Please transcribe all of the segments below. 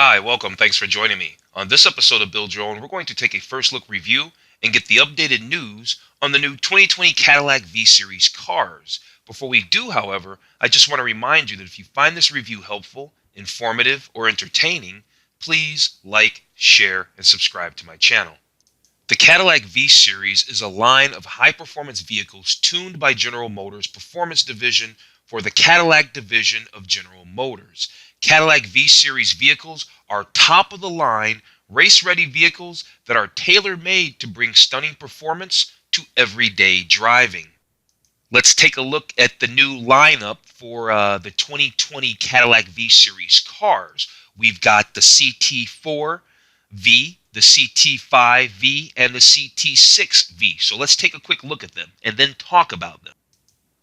Hi, welcome. Thanks for joining me. On this episode of Build Your Own, we're going to take a first look review and get the updated news on the new 2020 Cadillac V-Series cars. Before we do, however, I just want to remind you that if you find this review helpful, informative, or entertaining, please like, share, and subscribe to my channel. The Cadillac V-Series is a line of high-performance vehicles tuned by General Motors' Performance Division for the Cadillac division of General Motors. Cadillac V-Series vehicles are top-of-the-line, race-ready vehicles that are tailor-made to bring stunning performance to everyday driving. Let's take a look at the new lineup for the 2020 Cadillac V-Series cars. We've got the CT4-V, the CT5-V, and the CT6-V. So let's take a quick look at them and then talk about them.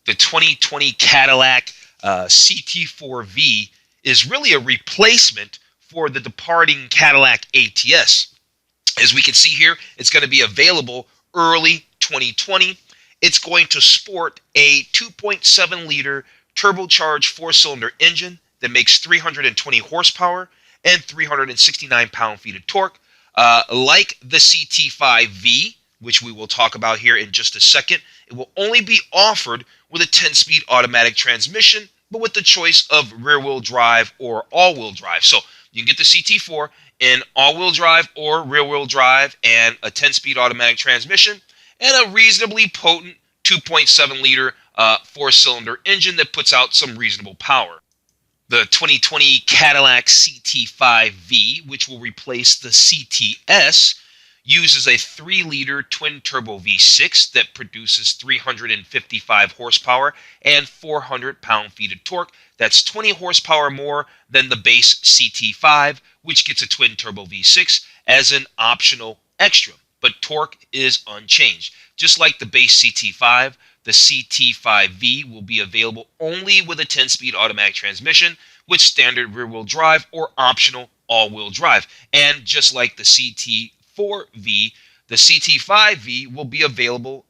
The 2020 Cadillac CT4-V is really a replacement for the departing Cadillac ATS. As we can see here, it's going to be available early 2020. It's going to sport a 2.7-liter turbocharged four-cylinder engine that makes 320 horsepower and 369 pound-feet of torque. Like the CT5-V, which we will talk about here in just a second, it will only be offered with a 10-speed automatic transmission, but with the choice of rear-wheel drive or all-wheel drive. So you can get the CT4 in all-wheel drive or rear-wheel drive and a 10-speed automatic transmission and a reasonably potent 2.7-liter four-cylinder engine that puts out some reasonable power. The 2020 Cadillac CT5-V, which will replace the CTS, uses a 3-liter twin-turbo V6 that produces 355 horsepower and 400 pound-feet of torque. That's 20 horsepower more than the base CT5, which gets a twin-turbo V6 as an optional extra. But torque is unchanged. Just like the base CT5, the CT5-V will be available only with a 10-speed automatic transmission with standard rear-wheel drive or optional all-wheel drive. And just like the CT4-V, the CT5-V will be available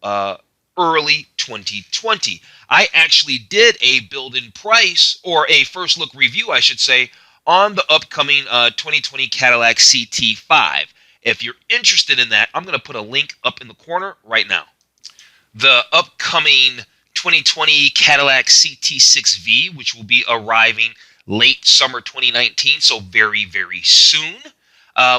early 2020. I actually did a build-in price, or a first look review, I should say, on the upcoming 2020 Cadillac CT5. If you're interested in that, I'm going to put a link up in the corner right now. The upcoming 2020 Cadillac CT6-V, which will be arriving late summer 2019, so very, very soon,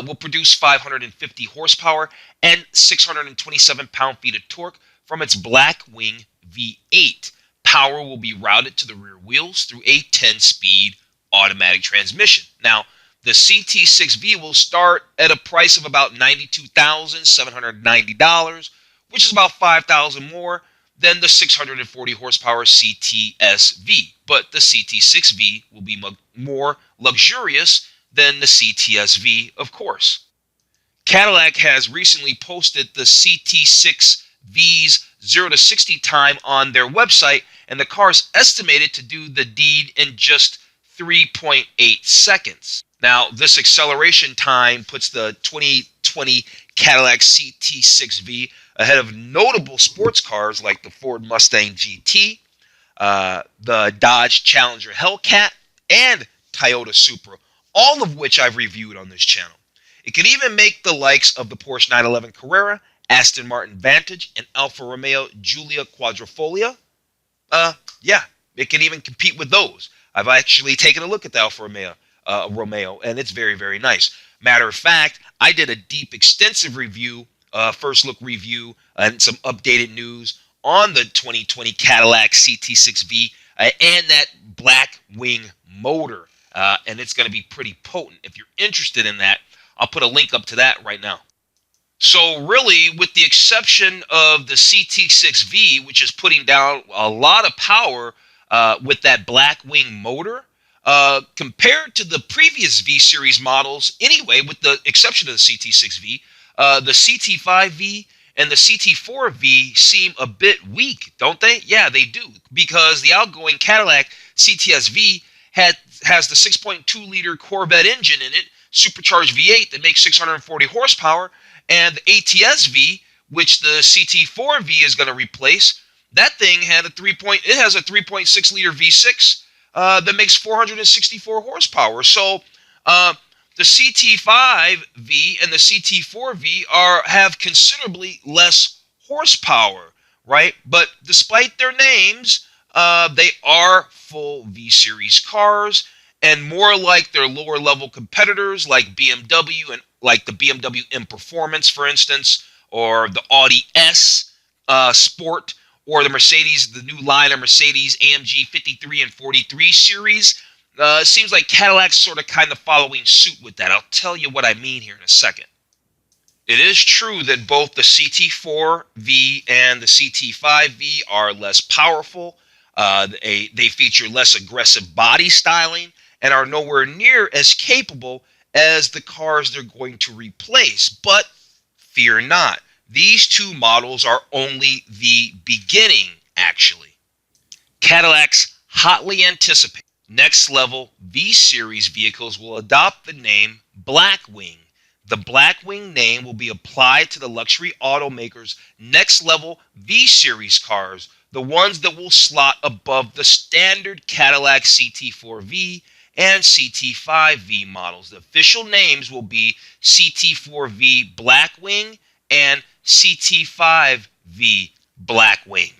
will produce 550 horsepower and 627 pound-feet of torque from its Blackwing V8. Power will be routed to the rear wheels through a 10-speed automatic transmission. Now, the CT6-V will start at a price of about $92,790, which is about $5,000 more than the 640 horsepower CTS-V. But the CT6-V will be more luxurious than the CTS-V, of course. Cadillac has recently posted the CT6-V's 0 to 60 time on their website, and the car is estimated to do the deed in just 3.8 seconds. Now, this acceleration time puts the 2020 Cadillac CT6-V ahead of notable sports cars like the Ford Mustang GT, the Dodge Challenger Hellcat, and Toyota Supra, all of which I've reviewed on this channel. It can even make the likes of the Porsche 911 Carrera, Aston Martin Vantage, and Alfa Romeo Giulia Quadrifoglio. Yeah, it can even compete with those. I've actually taken a look at the Alfa Romeo, and it's very, very nice. Matter of fact, I did a deep, extensive review, first look review, and some updated news on the 2020 Cadillac CT6-V and that Blackwing motor. And it's going to be pretty potent. If you're interested in that, I'll put a link up to that right now. So really, with the exception of the CT6-V, which is putting down a lot of power with that Blackwing motor, compared to the previous V-Series models, anyway, with the exception of the CT6-V, the CT5-V and the CT4-V seem a bit weak, don't they? Yeah, they do, because the outgoing Cadillac CTS-V has the 6.2-liter Corvette engine in it, supercharged V8 that makes 640 horsepower, and the ATS-V, which the CT4-V is going to replace, that thing has a 3.6-liter V6 that makes 464 horsepower. So The CT5V and the CT4V have considerably less horsepower, right? But despite their names, they are full V-Series cars and more like their lower level competitors like BMW and like the BMW M Performance, for instance, or the Audi S Sport, or the Mercedes, the new line of Mercedes AMG 53 and 43 series. Seems like Cadillac's sort of kind of following suit with that. I'll tell you what I mean here in a second. It is true that both the CT4V and the CT5V are less powerful. They feature less aggressive body styling and are nowhere near as capable as the cars they're going to replace. But fear not, these two models are only the beginning, actually. Cadillac's hotly anticipated next level V-Series vehicles will adopt the name Blackwing. The Blackwing name will be applied to the luxury automaker's next level V-Series cars, the ones that will slot above the standard Cadillac CT4-V and CT5-V models. The official names will be CT4-V Blackwing and CT5-V Blackwing.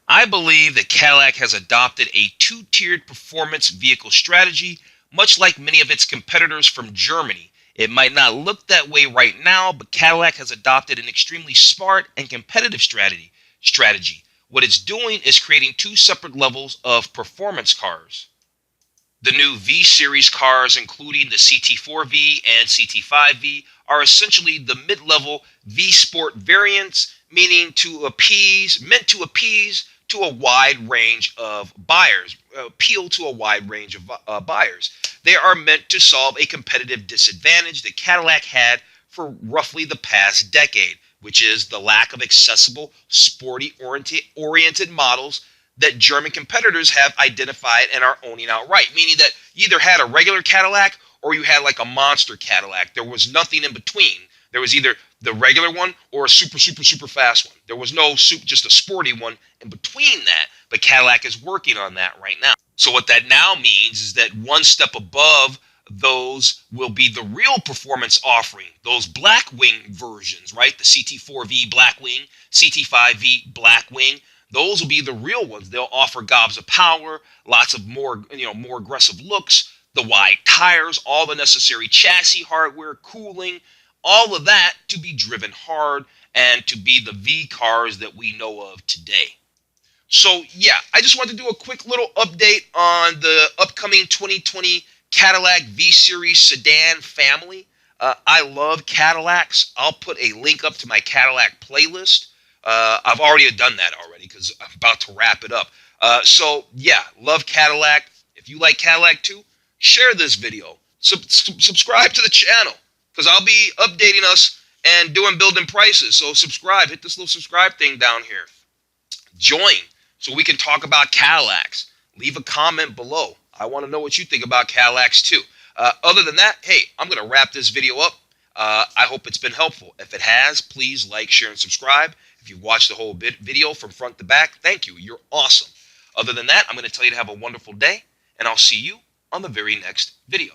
I believe that Cadillac has adopted a two-tiered performance vehicle strategy, much like many of its competitors from Germany. It might not look that way right now, but Cadillac has adopted an extremely smart and competitive strategy. What it's doing is creating two separate levels of performance cars. The new V-Series cars, including the CT4V and CT5V, are essentially the mid-level V-Sport variants, meant to appease to a wide range of buyers, appeal to a wide range of buyers. They are meant to solve a competitive disadvantage that Cadillac had for roughly the past decade, which is the lack of accessible, sporty-oriented models that German competitors have identified and are owning outright, meaning that you either had a regular Cadillac or you had like a monster Cadillac. There was nothing in between. There was either the regular one or a super fast one. There was no just a sporty one in between that, but Cadillac is working on that right now. So what that now means is that one step above those will be the real performance offering, those Blackwing versions, right? The CT4V Blackwing, CT5V Blackwing. Those will be the real ones. They'll offer gobs of power, lots of more aggressive looks, the wide tires, all the necessary chassis hardware, cooling, all of that to be driven hard and to be the V cars that we know of today. So yeah, I just wanted to do a quick little update on the upcoming 2020 Cadillac V-Series sedan family. I love Cadillacs. I'll put a link up to my Cadillac playlist. I've already done that already because I'm about to wrap it up. So yeah, love Cadillac. If you like Cadillac too, share this video. Subscribe to the channel because I'll be updating us and doing building prices. So subscribe. Hit this little subscribe thing down here. Join so we can talk about Cadillacs. Leave a comment below. I want to know what you think about Cadillacs too. Other than that, hey, I'm going to wrap this video up. I hope it's been helpful. If it has, please like, share, and subscribe. If you've watched the whole video from front to back, thank you. You're awesome. Other than that, I'm going to tell you to have a wonderful day, and I'll see you on the very next video.